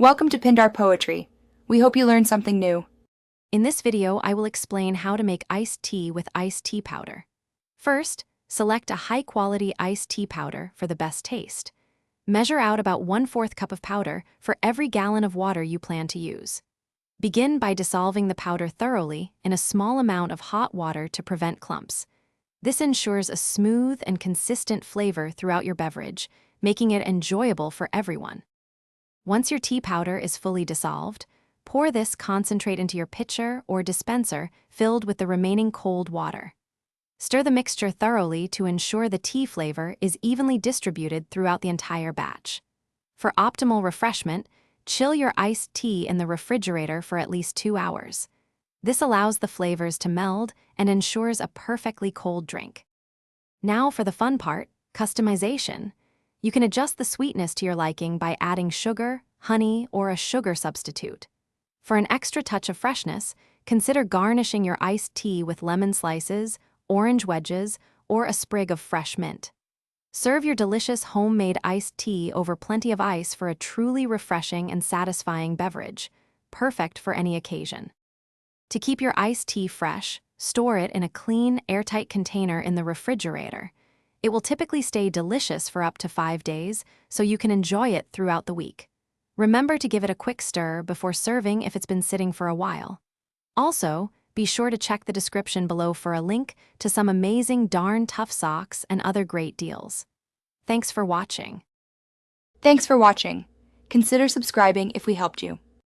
Welcome to Pindar Poetry. We hope you learned something new. In this video, I will explain how to make iced tea with iced tea powder. First, select a high-quality iced tea powder for the best taste. Measure out about 1/4 cup of powder for every gallon of water you plan to use. Begin by dissolving the powder thoroughly in a small amount of hot water to prevent clumps. This ensures a smooth and consistent flavor throughout your beverage, making it enjoyable for everyone. Once your tea powder is fully dissolved, pour this concentrate into your pitcher or dispenser filled with the remaining cold water. Stir the mixture thoroughly to ensure the tea flavor is evenly distributed throughout the entire batch. For optimal refreshment, chill your iced tea in the refrigerator for at least 2 hours. This allows the flavors to meld and ensures a perfectly cold drink. Now for the fun part, customization. You can adjust the sweetness to your liking by adding sugar, honey, or a sugar substitute. For an extra touch of freshness, consider garnishing your iced tea with lemon slices, orange wedges, or a sprig of fresh mint. Serve your delicious homemade iced tea over plenty of ice for a truly refreshing and satisfying beverage, perfect for any occasion. To keep your iced tea fresh, store it in a clean, airtight container in the refrigerator. It will typically stay delicious for up to 5 days, so you can enjoy it throughout the week. Remember to give it a quick stir before serving if it's been sitting for a while. Also, be sure to check the description below for a link to some amazing darn tough socks and other great deals. Thanks for watching. Thanks for watching. Consider subscribing if we helped you.